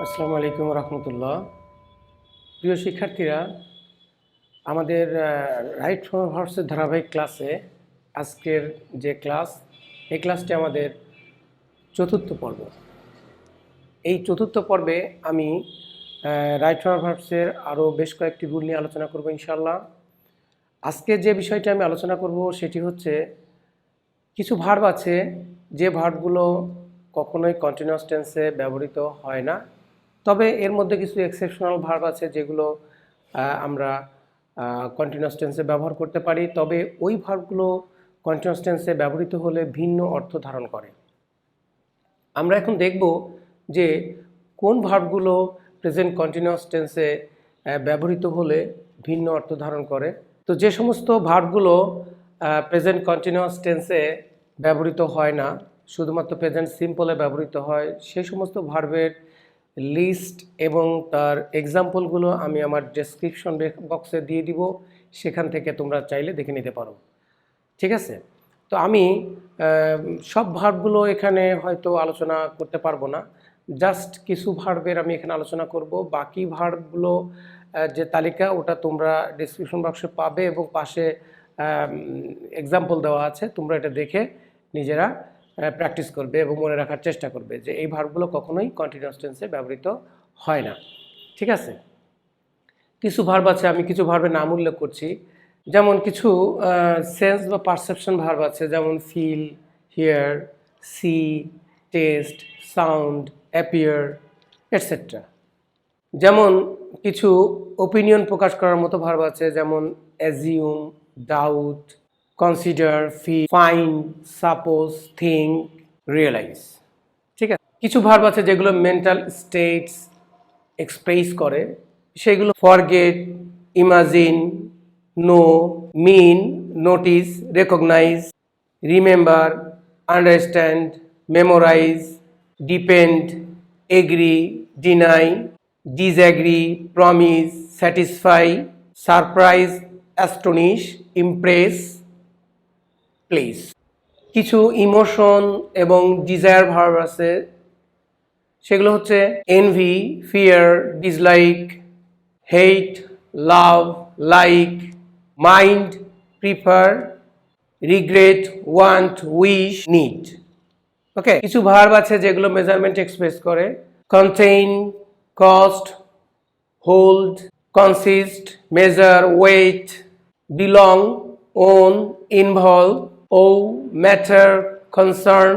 আসসালামু আলাইকুম রহমতুল্লাহ। প্রিয় শিক্ষার্থীরা, আমাদের রাইট ফ্রম ভার্বসের ধারাবাহিক ক্লাসে আজকের যে ক্লাস, এই ক্লাসটি আমাদের চতুর্থ পর্ব। এই চতুর্থ পর্বে আমি রাইট ফ্রম ভার্বসের আরও বেশ কয়েকটি রুল নিয়ে আলোচনা করব ইনশাল্লাহ। আজকে যে বিষয়টি আমি আলোচনা করব সেটি হচ্ছে কিছু ভার্ব আছে যে ভার্বগুলো কখনোই কন্টিনিউয়াস টেন্সে ব্যবহৃত হয় না, তবে এর মধ্যে কিছু এক্সেপশনাল ভার্ব আছে যেগুলো আমরা কন্টিনিউয়াস টেন্সে ব্যবহার করতে পারি, তবে ওই ভার্বগুলো কন্টিনিউয়াস টেন্সে ব্যবহৃত হলে ভিন্ন অর্থ ধারণ করে। আমরা এখন দেখব যে কোন ভার্বগুলো প্রেজেন্ট কন্টিনিউয়াস টেন্সে ব্যবহৃত হলে ভিন্ন অর্থ ধারণ করে। তো যে সমস্ত ভার্বগুলো প্রেজেন্ট কন্টিনিউয়াস টেন্সে ব্যবহৃত হয় না, শুধুমাত্র প্রেজেন্ট সিম্পলে ব্যবহৃত হয়, সেই সমস্ত ভার্বের লিস্ট এবং তার এক্সাম্পলগুলো আমি আমার ডেসক্রিপশন বক্সে দিয়ে দিব, সেখান থেকে তোমরা চাইলে দেখে নিতে পারো। ঠিক আছে? তো আমি সব ভার্বগুলো এখানে হয়তো আলোচনা করতে পারবো না, জাস্ট কিছু ভার্বের আমি এখানে আলোচনা করব। বাকি ভার্বগুলো যে তালিকা ওটা তোমরা ডেসক্রিপশন বক্সে পাবে এবং পাশে এক্সাম্পল দেওয়া আছে, তোমরা এটা দেখে নিজেরা প্র্যাকটিস করবে এবং মনে রাখার চেষ্টা করবে যে এই ভার্বগুলো কখনোই কন্টিনিউয়াস টেন্সে ব্যবহৃত হয় না। ঠিক আছে? কিছু ভার্ব আছে, আমি কিছু ভার্বের নাম উল্লেখ করছি। যেমন কিছু সেন্স বা পারসেপশন ভার্ব আছে, যেমন feel, hear, see, taste, sound, appear, etcetera. যেমন কিছু ওপিনিয়ন প্রকাশ করার মতো ভার্ব আছে, যেমন assume, doubt, consider, feel, find, suppose, think, realise. ঠিক আছে? কিছু ভার্ব আছে যেগুলো মেন্টাল স্টেটস এক্সপ্রেস করে, সেগুলো forget, imagine, know, mean, notice, recognise, remember, understand, memorise, depend, agree, deny, disagree, promise, satisfy, surprise, astonish, impress, please. কিছু emotion এবং desire verb আছে, সেগুলো হচ্ছে envy, fear, dislike, hate, love, like, mind, prefer, regret, want, wish, need. Okay, কিছু verb আছে যেগুলো measurement express করে, contain, cost, hold, consist, measure, weigh, belong, own, involve, ও, ম্যাটার, কনসার্ন।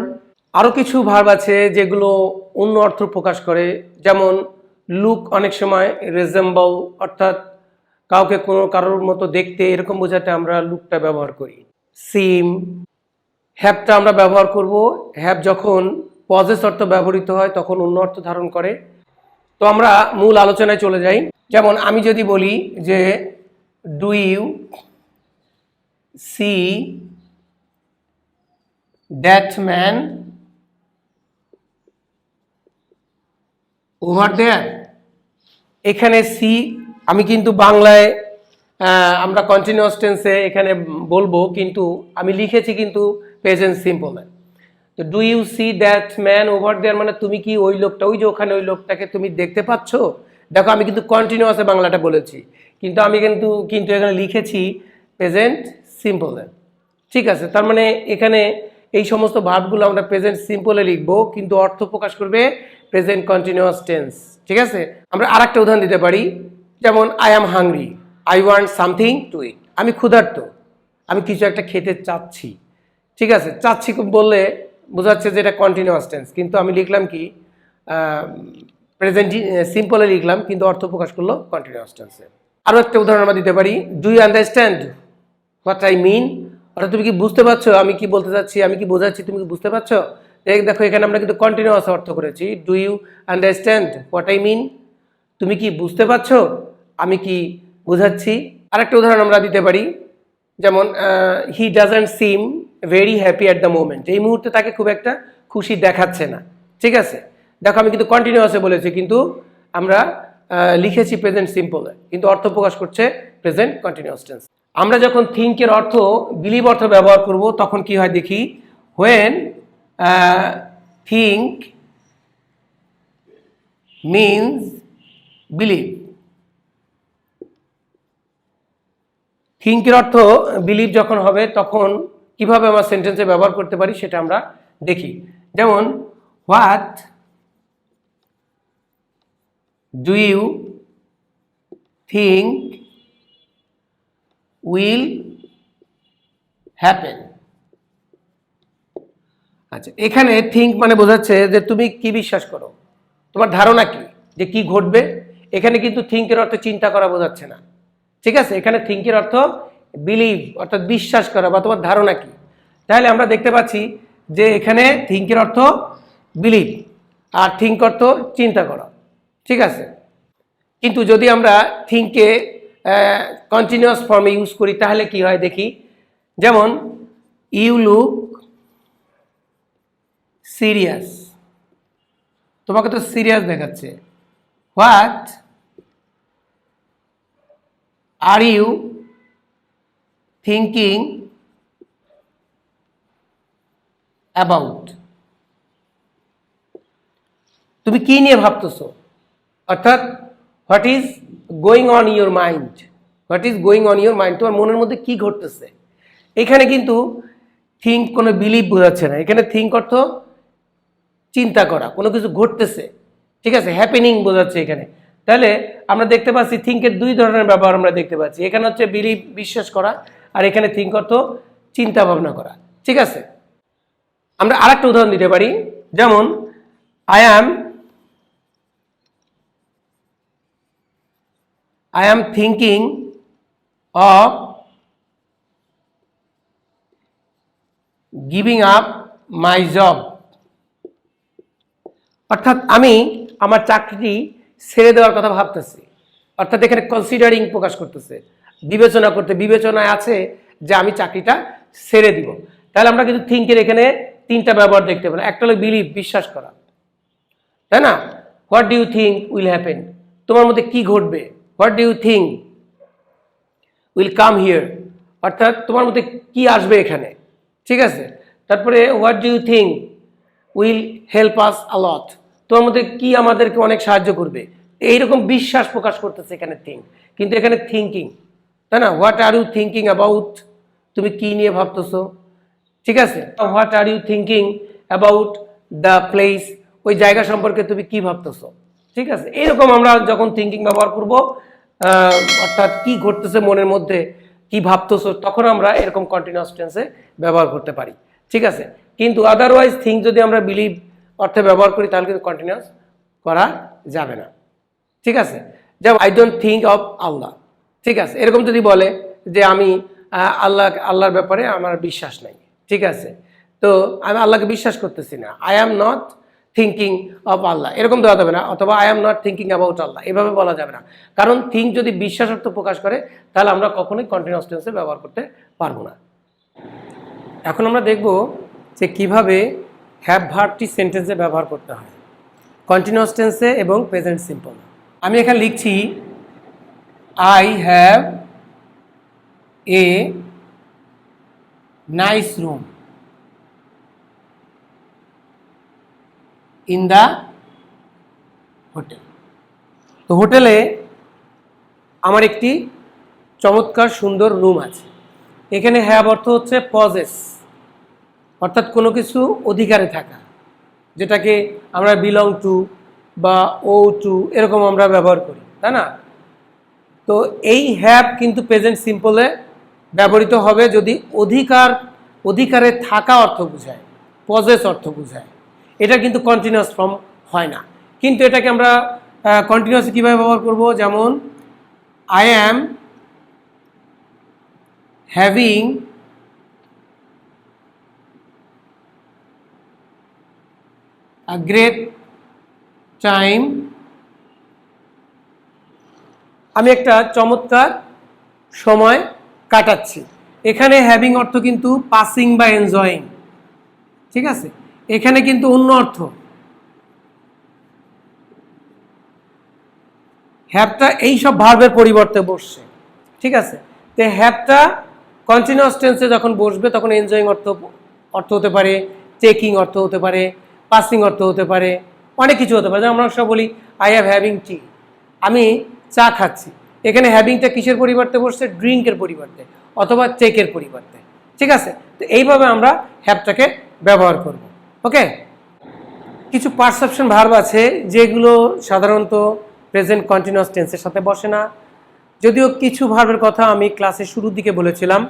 আরও কিছু ভার্ব আছে যেগুলো অন্য অর্থ প্রকাশ করে, যেমন লুক অনেক সময় রেজেম্বল, অর্থাৎ কাউকে কোনো কারোর মতো দেখতে, এরকম বোঝাতে আমরা লুকটা ব্যবহার করি। সিম, হ্যাভটা আমরা ব্যবহার করব, হ্যাভ যখন পজেস অর্থ ব্যবহৃত হয় তখন অন্য অর্থ ধারণ করে। তো আমরা মূল আলোচনায় চলে যাই। যেমন আমি যদি বলি যে do you see that man over there, এখানে সি আমি কিন্তু বাংলায় আমরা কন্টিনিউয়াস টেন্সে এখানে বলবো, কিন্তু আমি লিখেছি কিন্তু প্রেজেন্ট সিম্পলে। তো do you see that man over there মানে তুমি কি ওই লোকটা, ওই যে ওখানে ওই লোকটাকে তুমি দেখতে পাচ্ছ। দেখো আমি কিন্তু কন্টিনিউয়াসে বাংলাটা বলেছি, কিন্তু আমি কিন্তু এখানে লিখেছি প্রেজেন্ট সিম্পলে। ঠিক আছে? তার মানে এখানে এই সমস্ত ভার্বগুলো আমরা প্রেজেন্ট সিম্পলে লিখবো, কিন্তু অর্থ প্রকাশ করবে প্রেজেন্ট কন্টিনিউয়াস টেন্স। ঠিক আছে? আমরা আরেকটা উদাহরণ দিতে পারি, যেমন I am hungry, I want something to eat, আমি ক্ষুধার্ত, আমি কিছু একটা খেতে চাচ্ছি। ঠিক আছে? চাচ্ছি বললে বোঝাচ্ছে যে এটা কন্টিনিউয়াস টেন্স, কিন্তু আমি লিখলাম কি প্রেজেন্ট সিম্পলে লিখলাম, কিন্তু অর্থ প্রকাশ করলো কন্টিনিউয়াস টেন্সে। আরও একটা উদাহরণ আমরা দিতে পারি, do you understand what I mean, অর্থাৎ তুমি কি বুঝতে পারছো আমি কি বলতে চাচ্ছি, আমি কি বোঝাচ্ছি, তুমি কি বুঝতে পারছো। দেখো এখানে আমরা কিন্তু কন্টিনিউয়াস অর্থ করেছি, do you understand what I mean, তুমি কি বুঝতে পারছো আমি কি বোঝাচ্ছি। আরেকটা উদাহরণ আমরা দিতে পারি, যেমন he doesn't SIM very happy at the moment, এই মুহূর্তে তাকে খুব একটা খুশি দেখাচ্ছে না। ঠিক আছে? দেখো আমি কিন্তু কন্টিনিউয়াসে বলেছি, কিন্তু আমরা লিখেছি প্রেজেন্ট সিম্পলে, কিন্তু অর্থ প্রকাশ করছে প্রেজেন্ট কন্টিনিউয়াস টেন্স। আমরা যখন থিঙ্কের অর্থ বিলিভ অর্থ ব্যবহার করব তখন কি হয় দেখি, হোয়েন থিঙ্ক মিনস বিলিভ। থিঙ্কের অর্থ বিলিভ যখন হবে তখন কিভাবে আমরা সেন্টেন্সে ব্যবহার করতে পারি সেটা আমরা দেখি। যেমন what do you think will happen. আচ্ছা, এখানে থিঙ্ক মানে বোঝাচ্ছে যে তুমি কি বিশ্বাস করো, তোমার ধারণা কি যে কি ঘটবে। এখানে কিন্তু থিঙ্কের অর্থ চিন্তা করা বোঝাচ্ছে না, ঠিক আছে। এখানে থিঙ্কের অর্থ বিলিভ অর্থাৎ বিশ্বাস করা বা তোমার ধারণা কি। তাহলে আমরা দেখতে পাচ্ছি যে এখানে থিঙ্কের অর্থ বিলিভ আর থিঙ্ক অর্থ চিন্তা করা, ঠিক আছে। কিন্তু যদি আমরা থিঙ্কে কন্টিনিউয়াস ফর্মে ইউজ করি তাহলে কি হয় দেখি। যেমন ইউ লুক সিরিয়াস, তোমাকে তো সিরিয়াস দেখাচ্ছে। What are you thinking about, তুমি কি নিয়ে ভাবতেছো, অর্থাৎ what is going on your mind, what is going on your mind, তোমার মনের মধ্যে কি ঘটতেছে। এখানে কিন্তু থিঙ্ক কোনো বিলিভ বোঝাচ্ছে না, এখানে থিঙ্ক অর্থ চিন্তা করা, কোনো কিছু ঘটতেছে, ঠিক আছে, হ্যাপেনিং বোঝাচ্ছে এখানে। তাহলে আমরা দেখতে পাচ্ছি থিঙ্কের দুই ধরনের ব্যবহার আমরা দেখতে পাচ্ছি। এখানে হচ্ছে বিলিভ বিশ্বাস করা, আর এখানে থিঙ্ক অর্থ চিন্তা ভাবনা করা, ঠিক আছে। আমরা আরেকটা উদাহরণ দিতে পারি, যেমন I am thinking of giving up my job, অর্থাৎ আমি আমার চাকরিটি ছেড়ে দেওয়ার কথা ভাবতেছি। অর্থাৎ এখানে কনসিডারিং প্রকাশ করতেছে, বিবেচনা করতে, বিবেচনায় আছে যে আমি চাকরিটা ছেড়ে দিব। তাহলে আমরা কিন্তু থিঙ্কের এখানে তিনটা ব্যবহার দেখতে পাই। একটা হলো বিলিভ বিশ্বাস করা, তাই না। What do you think will happen, তোমার মধ্যে কি ঘটবে। What do you think will come here, অর্থাৎ তোমার মধ্যে কি আসবে এখানে, ঠিক আছে। তারপরে what do you think will help us a lot, তোমার মধ্যে কি আমাদেরকে অনেক সাহায্য করবে। এইরকম বিশ্বাস প্রকাশ করতেছে এখানে থিঙ্ক, কিন্তু এখানে থিঙ্কিং, তাই না। What are you thinking about, তুমি কি নিয়ে ভাবতেছো, ঠিক আছে। What are you thinking about the place, ওই জায়গা সম্পর্কে তুমি কি ভাবতেছো, ঠিক আছে। এইরকম আমরা যখন থিঙ্কিং ব্যবহার করব, অর্থাৎ কি ঘটতেছে মনের মধ্যে, কি ভাবতেছো, তখন আমরা এরকম কন্টিনিউয়াস টেন্সে ব্যবহার করতে পারি, ঠিক আছে। কিন্তু আদারওয়াইজ থিঙ্ক যদি আমরা বিলিভ অর্থে ব্যবহার করি তাহলে কিন্তু কন্টিনিউয়াস করা যাবে না, ঠিক আছে। যেমন আই ডোন্ট থিঙ্ক অফ আল্লাহ, ঠিক আছে। এরকম যদি বলে যে আমি আল্লাহর ব্যাপারে আমার বিশ্বাস নাই, ঠিক আছে, তো আমি আল্লাহকে বিশ্বাস করতেছি না। I am not thinking of Allah, এরকম দেওয়া যাবে না। অথবা I am not thinking about Allah, এভাবে বলা যাবে না। কারণ থিঙ্ক যদি বিশ্বাস অর্থ প্রকাশ করে তাহলে আমরা কখনোই কন্টিনিউয়াস টেন্সে ব্যবহার করতে পারবো না। এখন আমরা দেখব যে কিভাবে হ্যাভ ভার্বটি সেন্টেন্সে ব্যবহার করতে হয় কন্টিনিউয়াস টেন্সে এবং প্রেজেন্ট সিম্পল। আমি এখানে লিখছি I have a nice room in the hotel. তো হোটেলে আমার একটি চমৎকার সুন্দর রুম আছে। এখানে হ্যাভ অর্থ হচ্ছে পজেস, অর্থাৎ কোনো কিছু অধিকারে থাকা, যেটাকে আমরা বিলং টু বা ও টু এরকম আমরা ব্যবহার করি, তাই না। তো এই হ্যাভ কিন্তু প্রেজেন্ট সিম্পলে ব্যবহৃত হবে যদি অধিকারে থাকা অর্থ বোঝায়, পজেস অর্থ বোঝায়। এটা কিন্তু কন্টিনিউয়াস ফর্ম হয় না। কিন্তু এটাকে আমরা কন্টিনিউয়াস কীভাবে ব্যবহার করব, যেমন I am having a great time, আমি একটা চমৎকার সময় কাটাচ্ছি। এখানে হ্যাভিং অর্থ কিন্তু পাসিং বা এনজয়িং, ঠিক আছে। এখানে কিন্তু অন্য অর্থ, হ্যাভটা এইসব ভার্বের পরিবর্তে বসছে, ঠিক আছে। তো হ্যাভটা কন্টিনিউয়াস টেন্সে যখন বসবে তখন এনজয়িং অর্থ হতে পারে, টেকিং অর্থ হতে পারে, পাসিং অর্থ হতে পারে, অনেক কিছু হতে পারে। যেমন আমরা সব বলি আই হ্যাভ হ্যাভিং টি, আমি চা খাচ্ছি। এখানে হ্যাভিংটা কিসের পরিবর্তে বসছে? ড্রিঙ্কের পরিবর্তে অথবা টেকের পরিবর্তে। ঠিক আছে, তো এইভাবে আমরা হ্যাভটাকে ব্যবহার করব। ওকে, কিছু পারসেপশন ভার্ব আছে যেগুলো সাধারণত প্রেজেন্ট কন্টিনিউয়াস টেন্সের সাথে বসে না, যদিও কিছু ভার্বের কথা আমি ক্লাসের শুরুর দিকে বলেছিলাম,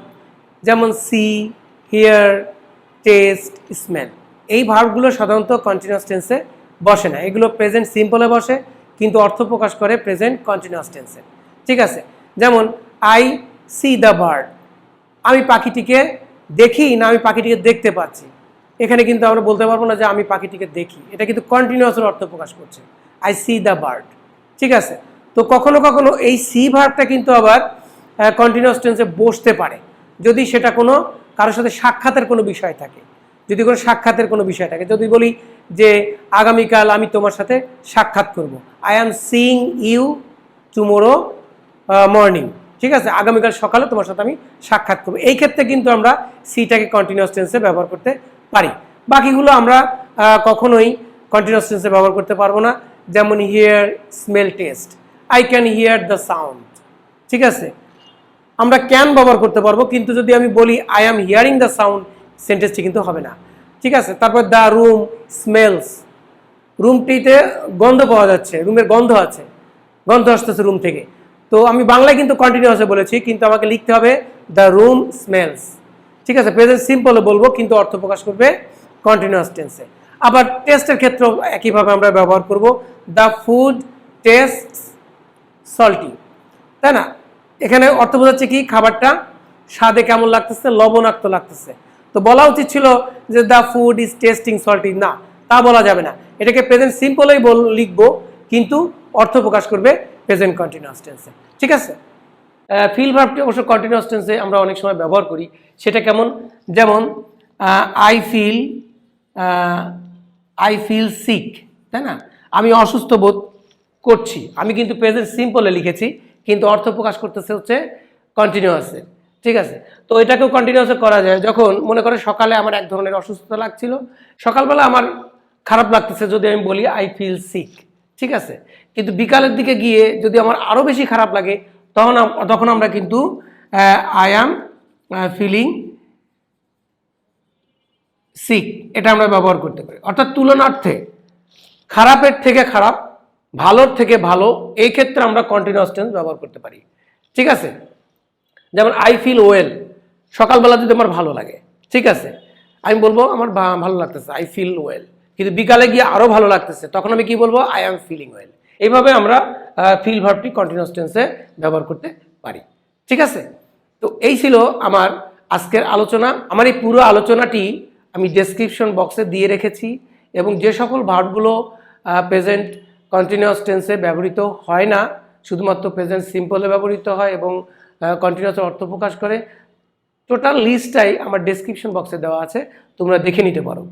যেমন সি, হিয়ার, টেস্ট, স্মেল। এই ভার্বগুলো সাধারণত কন্টিনিউয়াস টেন্সে বসে না, এগুলো প্রেজেন্ট সিম্পলে বসে কিন্তু অর্থ প্রকাশ করে প্রেজেন্ট কন্টিনিউয়াস টেন্সে। ঠিক আছে, যেমন আই সি দ্য বার্ড, আমি পাখিটিকে দেখি না আমি পাখিটিকে দেখতে পাচ্ছি। এখানে কিন্তু আমরা বলতে পারবো না যে আমি পাখিটিকে দেখি, এটা কিন্তু কন্টিনিউয়াসের অর্থ প্রকাশ করছে, আই সি দ্য বার্ড। ঠিক আছে, তো কখনো কখনো এই সি ভার্বটা কিন্তু আবার কন্টিনিউয়াস টেন্সে বসতে পারে যদি সেটা কোনো কারোর সাথে সাক্ষাতের কোনো বিষয় থাকে, যদি কোনো সাক্ষাতের কোনো বিষয় থাকে। যদি বলি যে আগামীকাল আমি তোমার সাথে সাক্ষাৎ করব, I am seeing you tomorrow morning. ঠিক আছে, আগামীকাল সকালে তোমার সাথে আমি সাক্ষাৎ করবো। এই ক্ষেত্রে কিন্তু আমরা সিটাকে কন্টিনিউয়াস টেন্সে ব্যবহার করতে পারি। বাকিগুলো আমরা কখনোই কন্টিনিউয়াস টেন্সে ব্যবহার করতে পারবো না, যেমন here, smell, test, I can here the sound. ঠিক আছে, আমরা ক্যান ব্যবহার করতে পারবো, কিন্তু যদি আমি বলি I am hearing the sound, সেন্টেন্সটি কিন্তু হবে না। ঠিক আছে, তারপর দ্য রুম স্মেলস, রুমটিতে গন্ধ পাওয়া যাচ্ছে, রুমের গন্ধ আছে, গন্ধ আসতেছে রুম থেকে। তো আমি বাংলায় কিন্তু কন্টিনিউয়াসে বলেছি, কিন্তু আমাকে লিখতে হবে দ্য রুম স্মেলস। ঠিক আছে, প্রেজেন্ট সিম্পলে বলবো কিন্তু অর্থ প্রকাশ করবে কন্টিনিউয়াস টেন্সে। আবার টেস্টের ক্ষেত্রেও একইভাবে আমরা ব্যবহার করব, দ্য ফুড টেস্টস সল্টি, তাই না? এখানে অর্থ বোঝাচ্ছে কি, খাবারটা স্বাদে কেমন লাগতেছে, লবণাক্ত লাগতেছে। তো বলা উচিত ছিল যে the food is testing salty, না, তা বলা যাবে না, এটাকে প্রেজেন্ট সিম্পলেই লিখবো কিন্তু অর্থ প্রকাশ করবে প্রেজেন্ট কন্টিনিউয়াস টেন্সে। ঠিক আছে, ফিল ভার্বটি অবশ্য কন্টিনিউয়াস টেন্সে আমরা অনেক সময় ব্যবহার করি। সেটা কেমন? যেমন আই ফিল সিক, তাই না? আমি অসুস্থ বোধ করছি, আমি কিন্তু প্রেজেন্ট সিম্পলে লিখেছি কিন্তু অর্থ প্রকাশ করতেছে হচ্ছে কন্টিনিউয়াসে। ঠিক আছে, তো এটাকেও কন্টিনিউয়াসে করা যায়। যখন মনে করে সকালে আমার এক ধরনের অসুস্থতা লাগছিল, সকালবেলা আমার খারাপ লাগতেছে, যদি আমি বলি আই ফিল সিক। ঠিক আছে, কিন্তু বিকালের দিকে গিয়ে যদি আমার আরও বেশি খারাপ লাগে, তখন আমরা কিন্তু আই অ্যাম ফিলিং সিক, এটা আমরা ব্যবহার করতে পারি। অর্থাৎ তুলনার্থে খারাপের থেকে খারাপ, ভালোর থেকে ভালো, এই ক্ষেত্রে আমরা কন্টিনিউয়াস টেন্স ব্যবহার করতে পারি। ঠিক আছে, যেমন আই ফিল ওয়েল, সকালবেলা যদি আমার ভালো লাগে, ঠিক আছে, আমি বলবো আমার ভালো লাগতেছে, আই ফিল ওয়েল। কিন্তু বিকালে গিয়ে আরও ভালো লাগতেছে, তখন আমি কি বলবো? I am feeling well. এইভাবে আমরা ফিল ভার্বটি কন্টিনিউয়াস টেন্সে ব্যবহার করতে পারি। ঠিক আছে, তো এই ছিল আমার আজকের আলোচনা। আমার এই পুরো আলোচনাটি আমি ডেসক্রিপশন বক্সে দিয়ে রেখেছি, এবং যে সকল ভার্বগুলো প্রেজেন্ট কন্টিনিউয়াস টেন্সে ব্যবহৃত হয় না, শুধুমাত্র প্রেজেন্ট সিম্পলে ব্যবহৃত হয় এবং কন্টিনিউয়াস অর্থ প্রকাশ করে, টোটাল লিস্টটাই আমার ডেসক্রিপশন বক্সে দেওয়া আছে, তোমরা দেখে নিতে পারো।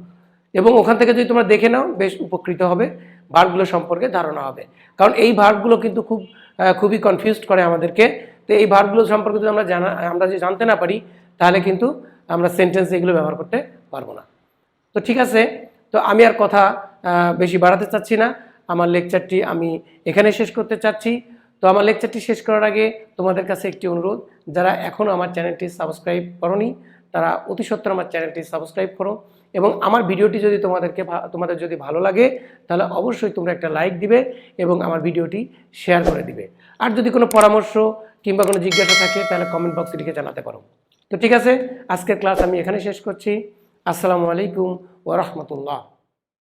এবং ওখান থেকে যদি তোমরা দেখে নাও, বেশ উপকৃত হবে, ভার্বগুলো সম্পর্কে ধারণা হবে। কারণ এই ভার্বগুলো কিন্তু খুবই কনফিউজড করে আমাদেরকে। তো এই ভার্বগুলো সম্পর্কে যদি আমরা যদি জানতে না পারি, তাহলে কিন্তু আমরা সেন্টেন্সে এগুলো ব্যবহার করতে পারবো না। তো ঠিক আছে, তো আমি আর কথা বেশি বাড়াতে চাচ্ছি না, আমার লেকচারটি আমি এখানে শেষ করতে চাচ্ছি। তো আমার লেকচারটি শেষ করার আগে তোমাদের কাছে একটি অনুরোধ, যারা এখনও আমার চ্যানেলটি সাবস্ক্রাইব করোনি, তারা অতি সত্বর আমার চ্যানেলটি সাবস্ক্রাইব করো, এবং আমার ভিডিওটি যদি তোমাদের যদি ভালো লাগে, তাহলে অবশ্যই তোমরা একটা লাইক দিবে এবং আমার ভিডিওটি শেয়ার করে দিবে। আর যদি কোনো পরামর্শ কিংবা কোনো জিজ্ঞাসা থাকে, তাহলে কমেন্ট বক্সে লিখে জানাতে পারো। তো ঠিক আছে, আজকের ক্লাস আমি এখানে শেষ করছি। আসসালামু আলাইকুম ওয়া রাহমাতুল্লাহ।